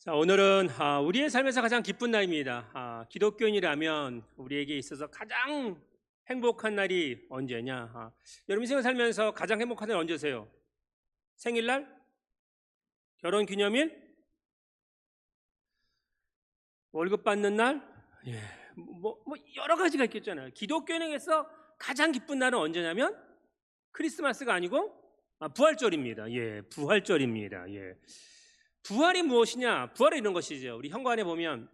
자, 오늘은 우리의 삶에서 가장 기쁜 날입니다. 기독교인이라면 우리에게 있어서 가장 행복한 날이 언제냐? 여러분 인생을 살면서 가장 행복한 날 언제세요? 생일날? 결혼기념일? 월급 받는 날? 예, 뭐 여러 가지가 있겠잖아요. 기독교인에게서 가장 기쁜 날은 언제냐면 크리스마스가 아니고 부활절입니다. 예, 부활절입니다. 예. 부활이 무엇이냐? 부활은 이런 것이죠. 우리 현관에 보면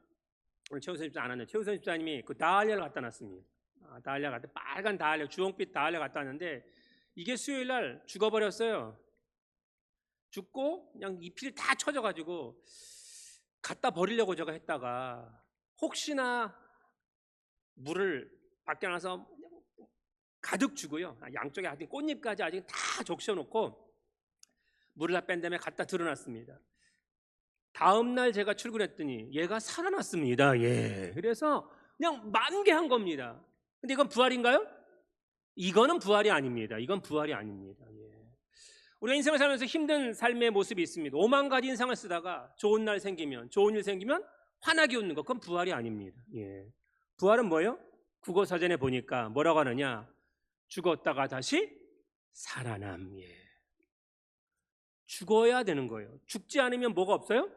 오늘 최우선 집사 안 왔는데 최우선 집사님이 그 다알리아를 갖다 놨습니다. 다알리아 갖다 빨간 다알리아, 주홍빛 다알리아 갖다 놨는데 이게 수요일 날 죽어버렸어요. 죽고 그냥 잎이 다 쳐져가지고 갖다 버리려고 제가 했다가 혹시나 물을 밖에 나서 가득 주고요. 양쪽에 아직 꽃잎까지 아직 다 적셔놓고 물을 다 뺀 다음에 갖다 드러났습니다. 다음 날 제가 출근했더니 얘가 살아났습니다. 예. 그래서 그냥 만개한 겁니다. 근데 이건 부활인가요? 이거는 부활이 아닙니다. 이건 부활이 아닙니다. 예. 우리가 인생을 살면서 힘든 삶의 모습이 있습니다. 5만 가지 인상을 쓰다가 좋은 날 생기면, 좋은 일 생기면 환하게 웃는 것, 그건 부활이 아닙니다. 예. 부활은 뭐예요? 국어사전에 보니까 뭐라고 하느냐? 죽었다가 다시 살아남. 예. 죽어야 되는 거예요. 죽지 않으면 뭐가 없어요?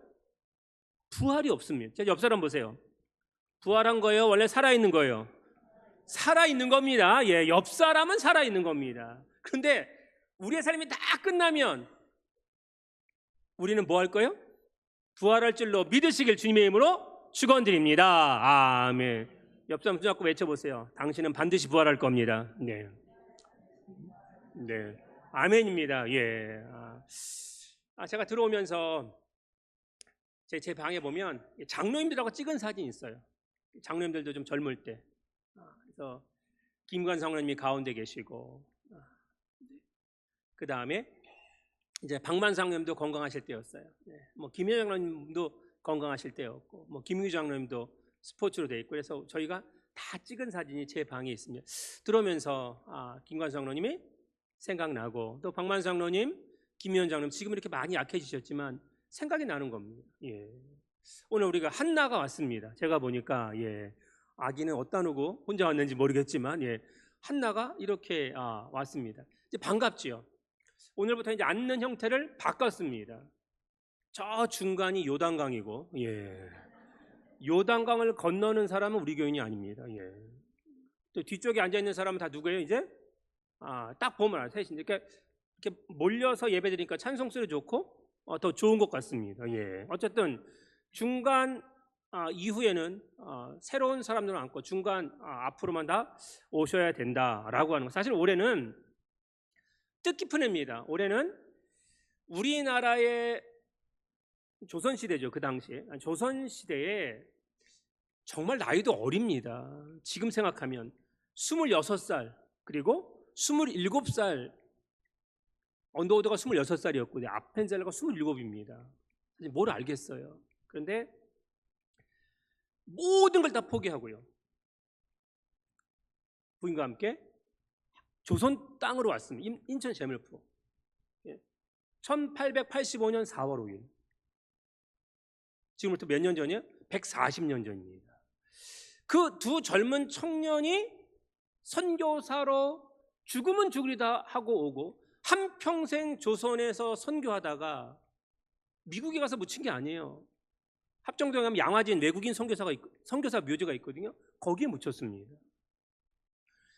부활이 없습니다. 자, 옆 사람 보세요. 부활한 거예요? 원래 살아있는 거예요? 살아있는 겁니다. 예, 옆 사람은 살아있는 겁니다. 그런데 우리의 삶이 다 끝나면 우리는 뭐 할 거예요? 부활할 줄로 믿으시길 주님의 이름으로 축원드립니다. 아멘. 옆 사람 붙잡고 외쳐보세요. 당신은 반드시 부활할 겁니다. 네, 네, 아멘입니다. 예. 제가 들어오면서 제 방에 보면 장로님들하고 찍은 사진이 있어요. 장로님들도 좀 젊을 때. 그래서 김관 장로님이 가운데 계시고, 그 다음에 이제 박만 장로님도 건강하실 때였어요. 뭐 김효 장로님도 건강하실 때였고, 뭐 김규 장로님도 스포츠로 돼 있고, 그래서 저희가 다 찍은 사진이 제 방에 있습니다. 들어오면서 김관 장로님이 생각나고, 또 박만 장로님, 김희원 장로님 지금 이렇게 많이 약해지셨지만 생각이 나는 겁니다. 예. 오늘 우리가 한나가 왔습니다. 제가 보니까 아기는 어디다 놓고 혼자 왔는지 모르겠지만 한나가 이렇게 왔습니다. 이제 반갑지요. 오늘부터 이제 앉는 형태를 바꿨습니다. 저 중간이 요단강이고 요단강을 건너는 사람은 우리 교인이 아닙니다. 또 뒤쪽에 앉아 있는 사람은 다 누구예요? 이제 딱 보면 알아요. 셋이 이렇게 몰려서 예배드리니까 찬송 소리 좋고 더 좋은 것 같습니다. 어쨌든 중간 이후에는 새로운 사람들을 안고 중간 앞으로만 다 오셔야 된다라고 하는 거. 사실 올해는 뜻깊은 해입니다. 올해는 우리나라의 조선시대죠. 그 당시에 조선시대에 정말 나이도 어립니다. 지금 생각하면 26살 그리고 27살, 언더우드가 26살이었고 아펜젤러가 27입니다. 사실 뭘 알겠어요. 그런데 모든 걸 다 포기하고요, 부인과 함께 조선 땅으로 왔습니다. 인천 제물포. 1885년 4월 5일. 지금부터 몇 년 전이에요? 140년 전입니다. 그 두 젊은 청년이 선교사로 죽으면 죽으리다 하고 오고 한평생 조선에서 선교하다가 미국에 가서 묻힌 게 아니에요. 합정동에 가면 양화진 외국인 선교사 묘지가 있거든요. 거기에 묻혔습니다.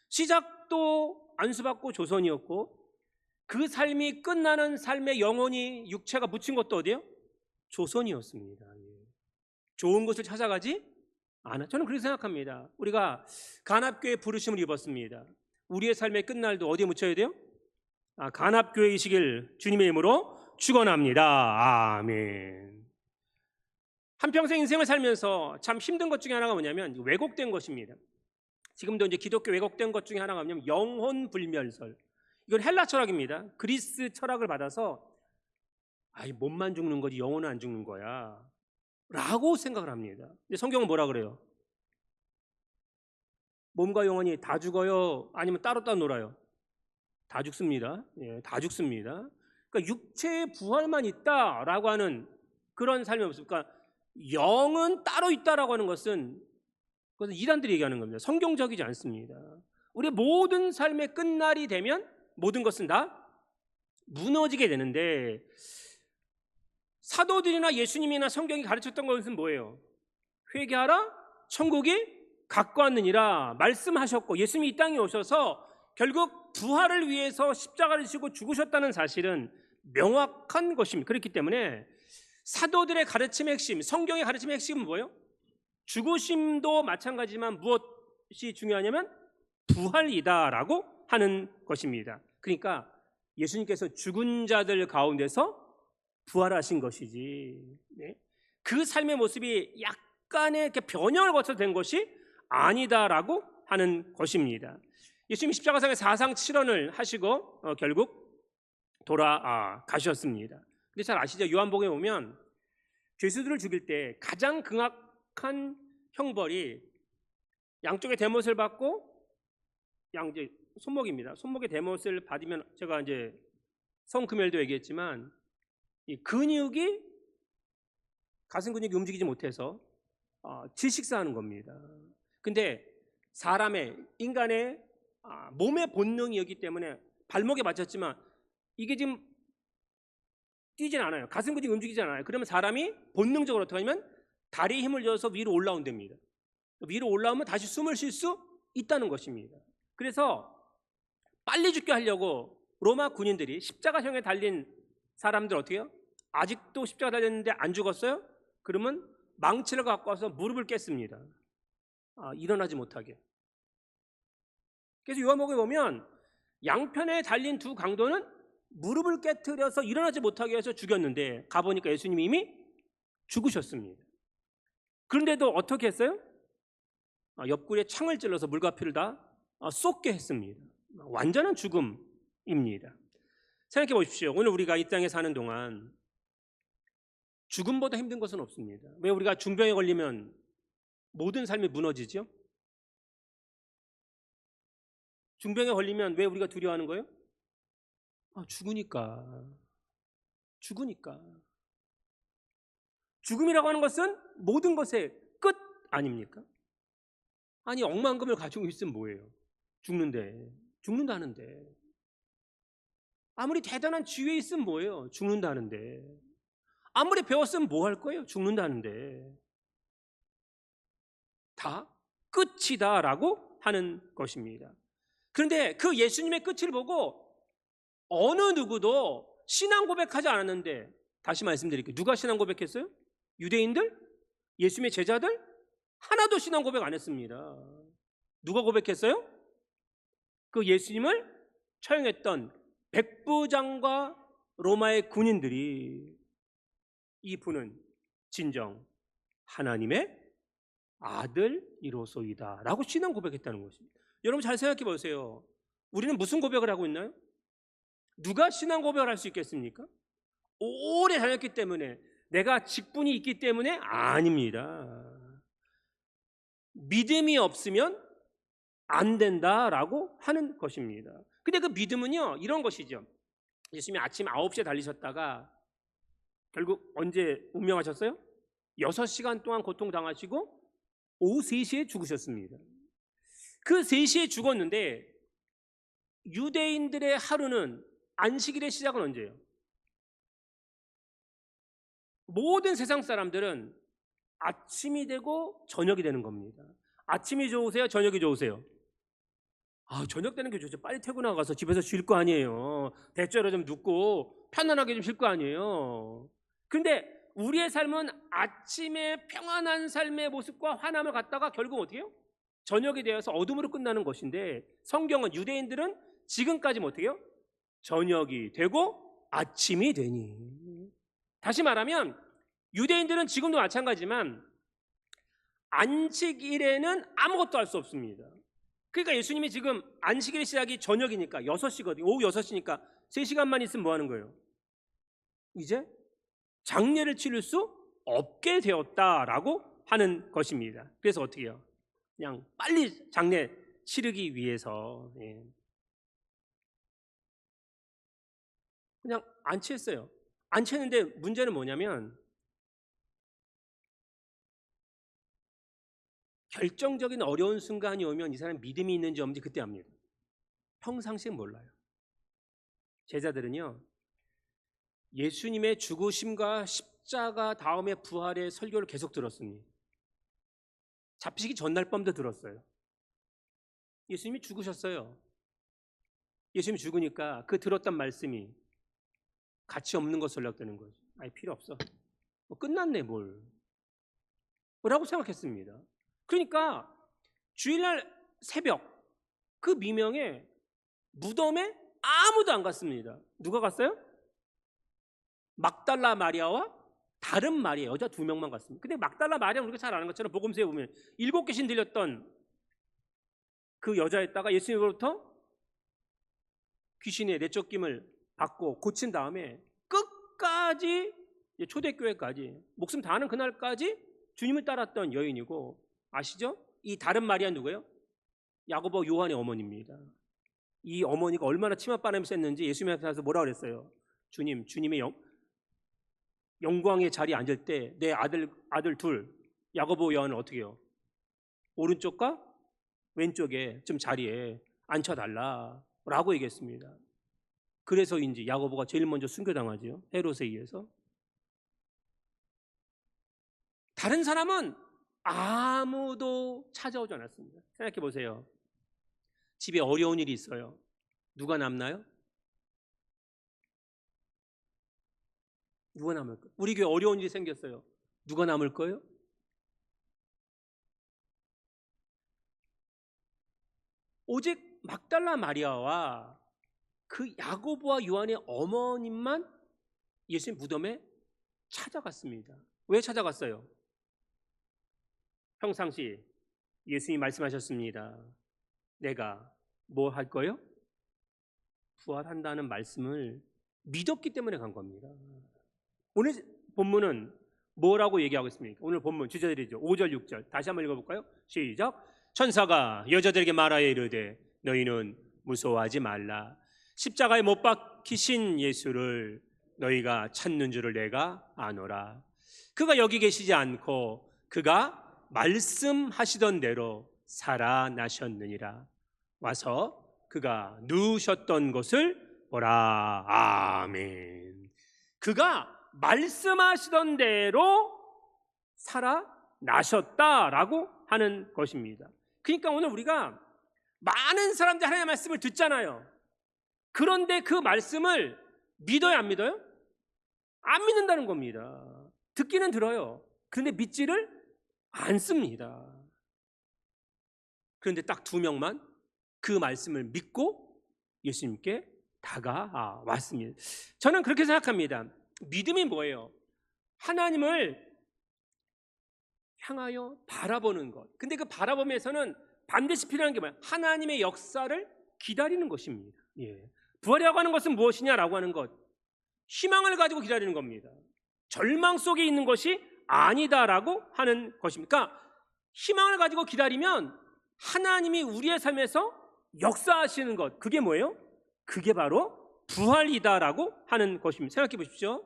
시작도 안수받고 조선이었고 그 삶이 끝나는 삶의 영혼이 육체가 묻힌 것도 어디예요? 조선이었습니다. 좋은 곳을 찾아가지 않아. 저는 그렇게 생각합니다. 우리가 간합교회 부르심을 입었습니다. 우리의 삶의 끝날도 어디에 묻혀야 돼요? 간합교회이시길 주님의 이름으로 축원합니다. 아멘. 한평생 인생을 살면서 참 힘든 것 중에 하나가 뭐냐면 왜곡된 것입니다. 지금도 이제 기독교 왜곡된 것 중에 하나가 뭐냐면 영혼불멸설. 이건 헬라 철학입니다. 그리스 철학을 받아서 몸만 죽는 거지 영혼은 안 죽는 거야 라고 생각을 합니다. 근데 성경은 뭐라 그래요? 몸과 영혼이 다 죽어요? 아니면 따로따로 놀아요? 다 죽습니다. 다 죽습니다. 그러니까 육체의 부활만 있다라고 하는 그런 삶이 없습니까? 그러니까 영은 따로 있다라고 하는 것은 그것은 이단들이 얘기하는 겁니다. 성경적이지 않습니다. 우리의 모든 삶의 끝날이 되면 모든 것은 다 무너지게 되는데, 사도들이나 예수님이나 성경이 가르쳤던 것은 뭐예요? 회개하라, 천국이 가까웠느니라 말씀하셨고, 예수님이 이 땅에 오셔서 결국 부활을 위해서 십자가를 지고 죽으셨다는 사실은 명확한 것입니다. 그렇기 때문에 사도들의 가르침의 핵심, 성경의 가르침의 핵심은 뭐예요? 죽으심도 마찬가지지만 무엇이 중요하냐면 부활이다라고 하는 것입니다. 그러니까 예수님께서 죽은 자들 가운데서 부활하신 것이지, 네? 그 삶의 모습이 약간의 이렇게 변형을 거쳐서 된 것이 아니다라고 하는 것입니다. 예수님이 십자가상의 사상칠언을 하시고 결국 돌아가셨습니다. 근데 잘 아시죠? 요한복음에 보면 죄수들을 죽일 때 가장 극악한 형벌이 양쪽에 대못을 받고, 이제 손목입니다. 손목에 대못을 받으면, 제가 이제 성금혈도 얘기했지만 이 근육이, 가슴 근육이 움직이지 못해서 질식사하는 겁니다. 근데 사람의, 인간의 몸의 본능이었기 때문에 발목에 맞췄지만 이게 지금 뛰진 않아요. 가슴 근육이 움직이지 않아요. 그러면 사람이 본능적으로 어떻게 하냐면 다리에 힘을 줘서 위로 올라온답니다. 위로 올라오면 다시 숨을 쉴 수 있다는 것입니다. 그래서 빨리 죽게 하려고 로마 군인들이 십자가형에 달린 사람들 어떻게 해요? 아직도 십자가 달렸는데 안 죽었어요? 그러면 망치를 갖고 와서 무릎을 깼습니다. 일어나지 못하게. 그래서 요한복음에 보면 양편에 달린 두 강도는 무릎을 깨트려서 일어나지 못하게 해서 죽였는데, 가보니까 예수님이 이미 죽으셨습니다. 그런데도 어떻게 했어요? 옆구리에 창을 찔러서 물과 피를 다 쏟게 했습니다. 완전한 죽음입니다. 생각해 보십시오. 오늘 우리가 이 땅에 사는 동안 죽음보다 힘든 것은 없습니다. 왜 우리가 중병에 걸리면 모든 삶이 무너지죠? 중병에 걸리면 왜 우리가 두려워하는 거예요? 죽으니까. 죽음이라고 하는 것은 모든 것의 끝 아닙니까? 아니, 억만금을 가지고 있으면 뭐예요? 죽는다는데. 아무리 대단한 지위에 있으면 뭐예요? 죽는다는데. 아무리 배웠으면 뭐 할 거예요? 죽는다는데. 다 끝이다라고 하는 것입니다. 그런데 그 예수님의 끝을 보고 어느 누구도 신앙 고백하지 않았는데, 다시 말씀드릴게요. 누가 신앙 고백했어요? 유대인들? 예수님의 제자들? 하나도 신앙 고백 안 했습니다. 누가 고백했어요? 그 예수님을 처형했던 백부장과 로마의 군인들이 이 분은 진정 하나님의 아들이로소이다 라고 신앙 고백했다는 것입니다. 여러분 잘 생각해 보세요. 우리는 무슨 고백을 하고 있나요? 누가 신앙 고백을 할 수 있겠습니까? 오래 다녔기 때문에, 내가 직분이 있기 때문에? 아닙니다. 믿음이 없으면 안 된다라고 하는 것입니다. 근데 그 믿음은요, 이런 것이죠. 예수님이 아침 9시에 달리셨다가 결국 언제 운명하셨어요? 6시간 동안 고통당하시고 오후 3시에 죽으셨습니다. 그 3시에 죽었는데, 유대인들의 하루는, 안식일의 시작은 언제예요? 모든 세상 사람들은 아침이 되고 저녁이 되는 겁니다. 아침이 좋으세요? 저녁이 좋으세요? 저녁 되는 게 좋죠. 빨리 퇴근하고 가서 집에서 쉴 거 아니에요. 대체로 좀 눕고 편안하게 좀 쉴 거 아니에요. 그런데 우리의 삶은 아침에 평안한 삶의 모습과 환함을 갖다가 결국 어떻게 해요? 저녁이 되어서 어둠으로 끝나는 것인데, 성경은 유대인들은 지금까지 어떻게 해요? 저녁이 되고 아침이 되니. 다시 말하면 유대인들은 지금도 마찬가지지만 안식일에는 아무것도 할 수 없습니다. 그러니까 예수님이 지금 안식일 시작이 저녁이니까 6시거든요. 오후 6시니까 3시간만 있으면 뭐 하는 거예요? 이제 장례를 치를 수 없게 되었다라고 하는 것입니다. 그래서 어떻게 해요? 그냥 빨리 장례 치르기 위해서 그냥 안치했어요. 안치했는데 문제는 뭐냐면 결정적인 어려운 순간이 오면 이 사람이 믿음이 있는지 없는지 그때 압니다. 평상시에 몰라요. 제자들은요, 예수님의 죽으심과 십자가 다음에 부활의 설교를 계속 들었습니다. 잡히기 전날 밤도 들었어요. 예수님이 죽으셨어요. 예수님이 죽으니까 그 들었던 말씀이 가치 없는 것으로 연락되는 거죠. 아니, 필요 없어. 뭐 끝났네 뭘. 라고 생각했습니다. 그러니까 주일날 새벽 그 미명에 무덤에 아무도 안 갔습니다. 누가 갔어요? 막달라 마리아와 다른 마리아, 여자 2명만 갔습니다. 근데 막달라 마리아는 우리가 잘 아는 것처럼 복음서에 보면 7 귀신 들렸던 그 여자였다가 예수님으로부터 귀신의 내쫓김을 받고 고친 다음에 끝까지 초대교회까지 목숨 다하는 그날까지 주님을 따랐던 여인이고, 아시죠? 이 다른 마리아 누구예요? 야고보 요한의 어머니입니다. 이 어머니가 얼마나 치맛바람이 쐈는지 예수님 앞에 가서 뭐라 그랬어요? 주님의 영광의 자리에 앉을 때 내 아들 둘 야고보 요한을 어떻게 해요? 오른쪽과 왼쪽에 좀 자리에 앉혀달라라고 얘기했습니다. 그래서인지 야고보가 제일 먼저 순교당하죠. 헤롯에 의해서. 다른 사람은 아무도 찾아오지 않았습니다. 생각해 보세요. 집에 어려운 일이 있어요. 누가 남나요? 누가 남을까요? 우리 교회 어려운 일이 생겼어요. 누가 남을 거예요? 오직 막달라 마리아와 그 야고보와 요한의 어머님만 예수님 무덤에 찾아갔습니다. 왜 찾아갔어요? 평상시 예수님이 말씀하셨습니다. 내가 뭐 할 거요? 부활한다는 말씀을 믿었기 때문에 간 겁니다. 오늘 본문은 뭐라고 얘기하고 있습니까? 오늘 본문 주제들이죠. 5절 6절 다시 한번 읽어볼까요? 시작. 천사가 여자들에게 말하여 이르되 너희는 무서워하지 말라. 십자가에 못 박히신 예수를 너희가 찾는 줄을 내가 아노라. 그가 여기 계시지 않고 그가 말씀하시던 대로 살아나셨느니라. 와서 그가 누우셨던 곳을 보라. 아멘. 그가 말씀하시던 대로 살아나셨다라고 하는 것입니다. 그러니까 오늘 우리가 많은 사람들이 하나님의 말씀을 듣잖아요. 그런데 그 말씀을 믿어요, 안 믿어요? 안 믿는다는 겁니다. 듣기는 들어요. 그런데 믿지를 않습니다. 그런데 딱 2명만 그 말씀을 믿고 예수님께 다가왔습니다. 저는 그렇게 생각합니다. 믿음이 뭐예요? 하나님을 향하여 바라보는 것. 근데 그 바라봄에서는 반드시 필요한 게 뭐예요? 하나님의 역사를 기다리는 것입니다. 예. 부활이라고 하는 것은 무엇이냐라고 하는 것, 희망을 가지고 기다리는 겁니다. 절망 속에 있는 것이 아니다라고 하는 것입니다. 그러니까 희망을 가지고 기다리면 하나님이 우리의 삶에서 역사하시는 것, 그게 뭐예요? 그게 바로 부활이다라고 하는 것입니다. 생각해 보십시오.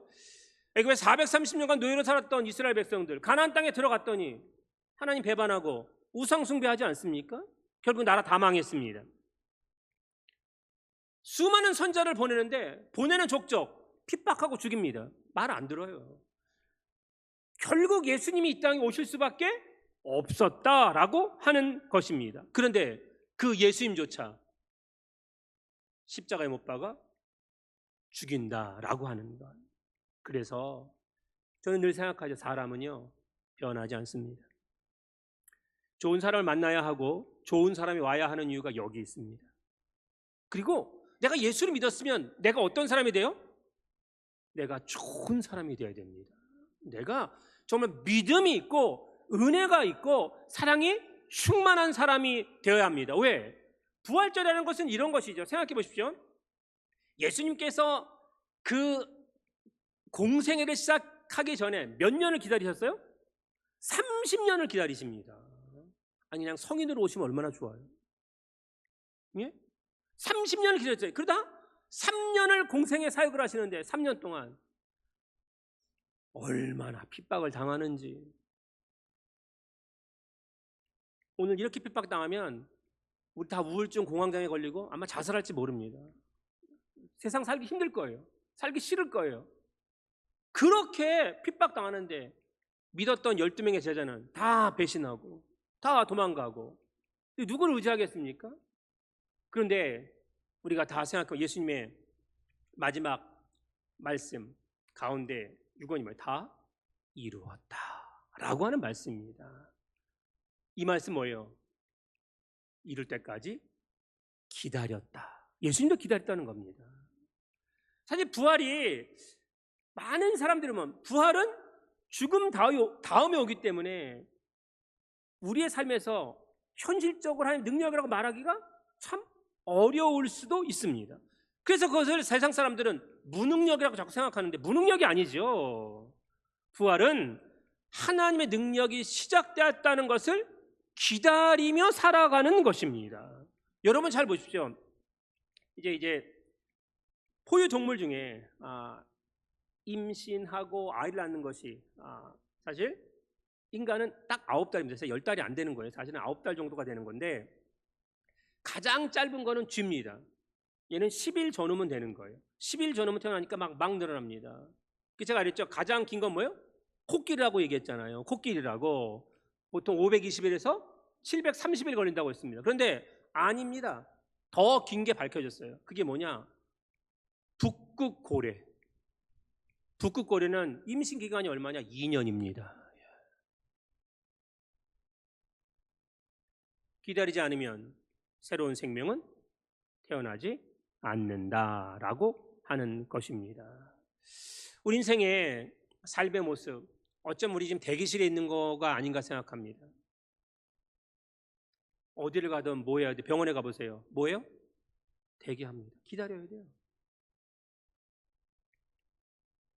애굽에 430년간 노예로 살았던 이스라엘 백성들, 가나안 땅에 들어갔더니 하나님 배반하고 우상 숭배하지 않습니까? 결국 나라 다 망했습니다. 수많은 선자를 보내는데 보내는 족족 핍박하고 죽입니다. 말 안 들어요. 결국 예수님이 이 땅에 오실 수밖에 없었다라고 하는 것입니다. 그런데 그 예수님조차 십자가에 못 박아 죽인다라고 하는 것. 그래서 저는 늘 생각하죠. 사람은요, 변하지 않습니다. 좋은 사람을 만나야 하고 좋은 사람이 와야 하는 이유가 여기 있습니다. 그리고 내가 예수를 믿었으면 내가 어떤 사람이 돼요? 내가 좋은 사람이 되어야 됩니다. 내가 정말 믿음이 있고 은혜가 있고 사랑이 충만한 사람이 되어야 합니다. 왜? 부활절이라는 것은 이런 것이죠. 생각해 보십시오. 예수님께서 그 공생애를 시작하기 전에 몇 년을 기다리셨어요? 30년을 기다리십니다. 아니 그냥 성인으로 오시면 얼마나 좋아요. 예? 30년을 기다렸어요. 그러다 3년을 공생애 사역을 하시는데 3년 동안 얼마나 핍박을 당하는지. 오늘 이렇게 핍박당하면 우리 다 우울증 공황장애 걸리고 아마 자살할지 모릅니다. 세상 살기 힘들 거예요. 살기 싫을 거예요. 그렇게 핍박당하는데 믿었던 12명의 제자는 다 배신하고 다 도망가고 누구를 의지하겠습니까? 그런데 우리가 다 생각하면 예수님의 마지막 말씀 가운데 유언이 뭐예요? 다 이루었다 라고 하는 말씀입니다. 이 말씀 뭐예요? 이룰 때까지 기다렸다. 예수님도 기다렸다는 겁니다. 사실 부활이 많은 사람들이 보면 부활은 죽음 다음에 오기 때문에 우리의 삶에서 현실적으로 하는 능력이라고 말하기가 참 어려울 수도 있습니다. 그래서 그것을 세상 사람들은 무능력이라고 자꾸 생각하는데 무능력이 아니죠. 부활은 하나님의 능력이 시작되었다는 것을 기다리며 살아가는 것입니다. 여러분 잘 보십시오. 이제 포유동물 중에 임신하고 아이를 낳는 것이 사실 인간은 딱 9달입니다. 10달이 안 되는 거예요. 사실은 9달 정도가 되는 건데 가장 짧은 거는 쥐입니다. 얘는 10일 전후면 되는 거예요. 10일 전후면 태어나니까 막 늘어납니다. 제가 그랬죠. 가장 긴 건 뭐예요? 코끼리라고 얘기했잖아요. 코끼리라고. 보통 520일에서 730일 걸린다고 했습니다. 그런데 아닙니다. 더 긴 게 밝혀졌어요. 그게 뭐냐? 북극고래. 북극고래는 임신 기간이 얼마냐? 2년입니다. 기다리지 않으면 새로운 생명은 태어나지 않는다라고 하는 것입니다. 우리 인생의 삶의 모습, 어쩜 우리 지금 대기실에 있는 거가 아닌가 생각합니다. 어디를 가든 뭐 해야 돼? 병원에 가보세요. 뭐예요? 대기합니다. 기다려야 돼요.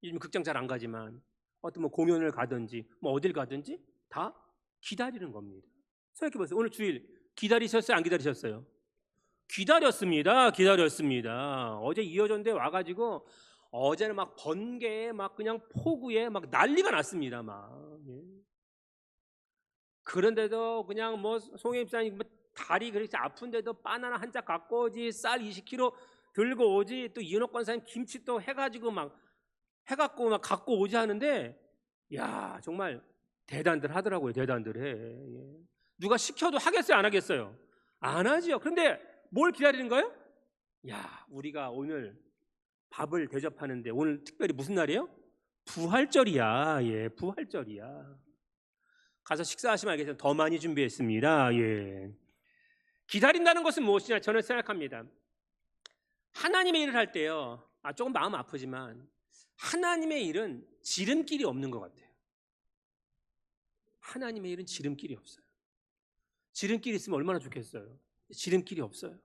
요즘 극장 잘 안 가지만 어떤 뭐 공연을 가든지 뭐 어딜 가든지 다 기다리는 겁니다. 생각해 보세요. 오늘 주일 기다리셨어요? 안 기다리셨어요? 기다렸습니다. 어제 이어전대 와가지고 어제는 막 번개에 막 그냥 폭우에 막 난리가 났습니다. 예. 그런데도 그냥 뭐 송혜 집사님 다리 그렇게 아픈데도 바나나 한 짝 갖고 오지, 쌀 20kg 들고 오지, 또 이은옥 권사님 김치 또 해가지고 막 갖고 오지 하는데, 야 정말 대단들 하더라고요. 대단들 해. 예. 누가 시켜도 하겠어요? 안 하겠어요? 안 하죠. 그런데 뭘 기다리는 거예요? 야 우리가 오늘 밥을 대접하는데 오늘 특별히 무슨 날이에요? 부활절이야. 예, 부활절이야. 가서 식사하시면 알겠지만 더 많이 준비했습니다. 예. 기다린다는 것은 무엇이냐? 저는 생각합니다. 하나님의 일을 할 때요. 조금 마음 아프지만 하나님의 일은 지름길이 없는 것 같아요. 하나님의 일은 지름길이 없어요. 지름길이 있으면 얼마나 좋겠어요. 지름길이 없어요.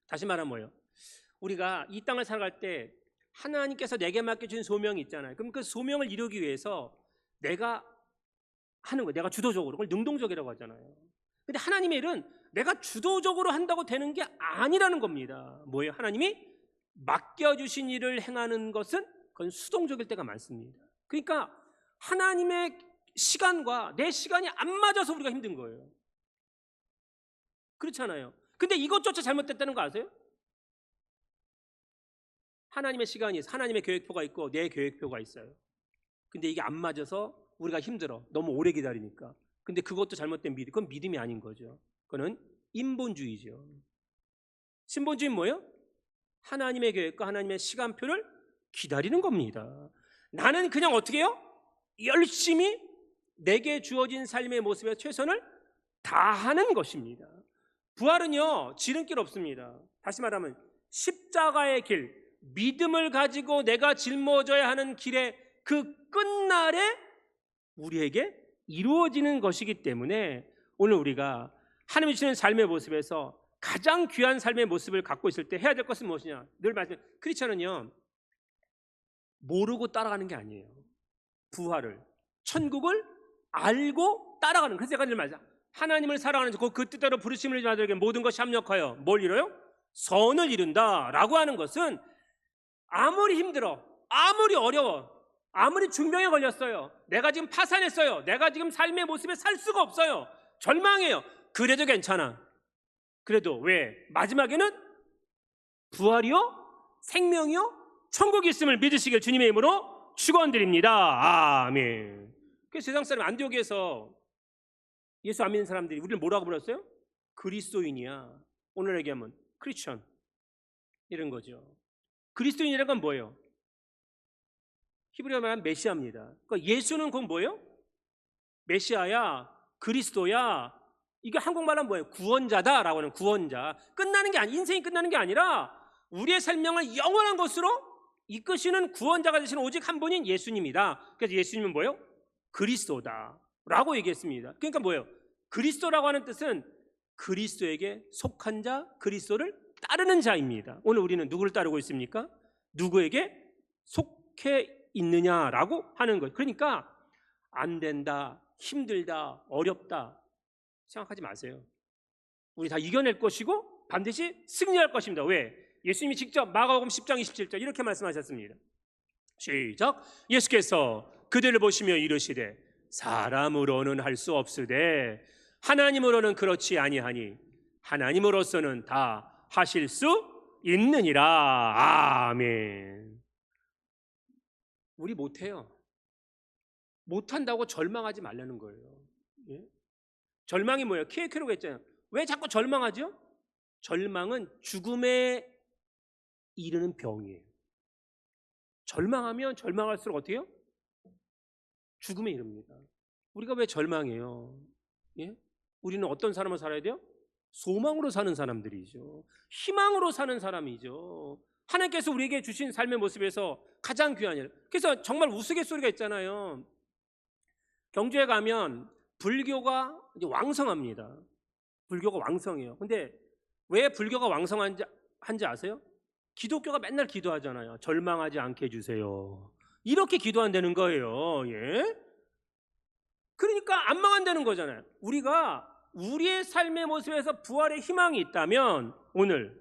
다시 말하면 뭐예요? 우리가 이 땅을 살아갈 때 하나님께서 내게 맡겨준 소명이 있잖아요. 그럼 그 소명을 이루기 위해서 내가 하는 거예요. 내가 주도적으로. 그걸 능동적이라고 하잖아요. 근데 하나님의 일은 내가 주도적으로 한다고 되는 게 아니라는 겁니다. 뭐예요? 하나님이 맡겨주신 일을 행하는 것은 그건 수동적일 때가 많습니다. 그러니까 하나님의 시간과 내 시간이 안 맞아서 우리가 힘든 거예요. 그렇잖아요. 근데 이것조차 잘못됐다는 거 아세요? 하나님의 시간이 있어. 하나님의 계획표가 있고 내 계획표가 있어요. 근데 이게 안 맞아서 우리가 힘들어. 너무 오래 기다리니까. 근데 그것도 잘못된 믿음. 그건 믿음이 아닌 거죠. 그거는 인본주의죠. 신본주의는 뭐예요? 하나님의 계획과 하나님의 시간표를 기다리는 겁니다. 나는 그냥 어떻게 해요? 열심히 내게 주어진 삶의 모습에 최선을 다하는 것입니다. 부활은요 지름길 없습니다. 다시 말하면 십자가의 길, 믿음을 가지고 내가 짊어져야 하는 길의 그 끝날에 우리에게 이루어지는 것이기 때문에 오늘 우리가 하나님이 주시는 삶의 모습에서 가장 귀한 삶의 모습을 갖고 있을 때 해야 될 것은 무엇이냐? 늘 말씀드려요. 크리스천은요 모르고 따라가는 게 아니에요. 부활을, 천국을 알고 따라가는. 그래서 제가 늘 말해요. 하나님을 사랑하는 그 뜻대로 부르심을 자들에게 모든 것이 합력하여 뭘 이뤄요? 선을 이룬다 라고 하는 것은 아무리 힘들어, 아무리 어려워, 아무리 중병에 걸렸어요, 내가 지금 파산했어요, 내가 지금 삶의 모습에 살 수가 없어요, 절망해요. 그래도 괜찮아. 그래도 왜? 마지막에는 부활이요, 생명이요, 천국이 있음을 믿으시길 주님의 이름으로 축원드립니다. 아멘. 그 세상 사람 안디옥에서 예수 안 믿는 사람들이 우리를 뭐라고 불렀어요? 그리스도인이야. 오늘 얘기하면 크리스천 이런 거죠. 그리스도인이라는 건 뭐예요? 히브리어 말하면 메시아입니다. 그러니까 예수는 곧 뭐예요? 메시아야, 그리스도야. 이게 한국말은 뭐예요? 구원자다라고 하는 구원자. 끝나는 게 인생이 끝나는 게 아니라 우리의 생명을 영원한 것으로 이끄시는 구원자가 되시는 오직 한 분인 예수님이다. 그래서 예수님은 뭐예요? 그리스도다라고 얘기했습니다. 그러니까 뭐예요? 그리스도라고 하는 뜻은 그리스도에게 속한 자, 그리스도를 따르는 자입니다. 오늘 우리는 누구를 따르고 있습니까? 누구에게 속해 있느냐라고 하는 거예요. 그러니까 안 된다, 힘들다, 어렵다 생각하지 마세요. 우리 다 이겨낼 것이고 반드시 승리할 것입니다. 왜? 예수님이 직접 마가복음 10장 27절 이렇게 말씀하셨습니다. 시작. 예수께서 그들을 보시며 이르시되 사람으로는 할 수 없으되 하나님으로는 그렇지 아니하니 하나님으로서는 다 하실 수 있느니라. 아멘. 우리 못해요. 못한다고 절망하지 말라는 거예요. 예? 절망이 뭐예요? 키에케로가 했잖아요. 왜 자꾸 절망하죠? 절망은 죽음에 이르는 병이에요. 절망하면 절망할수록 어떻게 해요? 죽음에 이릅니다. 우리가 왜 절망해요? 예? 우리는 어떤 삶을 살아야 돼요? 소망으로 사는 사람들이죠. 희망으로 사는 사람이죠. 하나님께서 우리에게 주신 삶의 모습에서 가장 귀한 일. 그래서 정말 우스갯소리가 있잖아요. 경주에 가면 불교가 이제 왕성합니다. 불교가 왕성해요. 근데 왜 불교가 왕성한지 아세요? 기독교가 맨날 기도하잖아요. 절망하지 않게 해주세요. 이렇게 기도한다는 거예요. 예? 그러니까 안 망한다는 거잖아요. 우리가 우리의 삶의 모습에서 부활의 희망이 있다면 오늘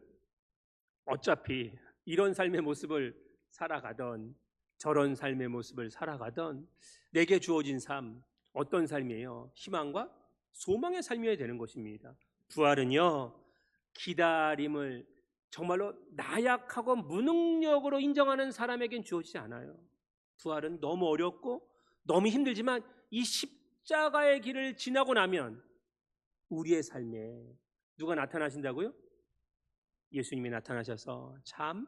어차피 이런 삶의 모습을 살아가던 저런 삶의 모습을 살아가던 내게 주어진 삶 어떤 삶이에요? 희망과 소망의 삶이어야 되는 것입니다. 부활은요, 기다림을 정말로 나약하고 무능력으로 인정하는 사람에겐 주어지지 않아요. 부활은 너무 어렵고 너무 힘들지만 이 십자가의 길을 지나고 나면 우리의 삶에 누가 나타나신다고요? 예수님이 나타나셔서 참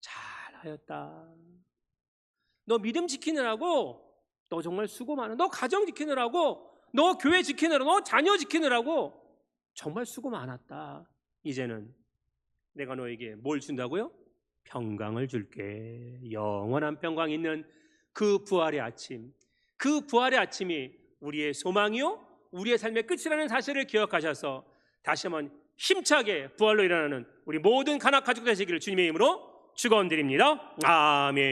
잘하였다. 너 믿음 지키느라고 너 정말 수고 많아. 너 가정 지키느라고, 너 교회 지키느라고, 너 자녀 지키느라고 정말 수고 많았다. 이제는 내가 너에게 뭘 준다고요? 평강을 줄게. 영원한 평강 있는 그 부활의 아침, 그 부활의 아침이 우리의 소망이요 우리의 삶의 끝이라는 사실을 기억하셔서 다시 한번 힘차게 부활로 일어나는 우리 모든 가나 가족 되시기를 주님의 이름으로 축원드립니다. 아멘.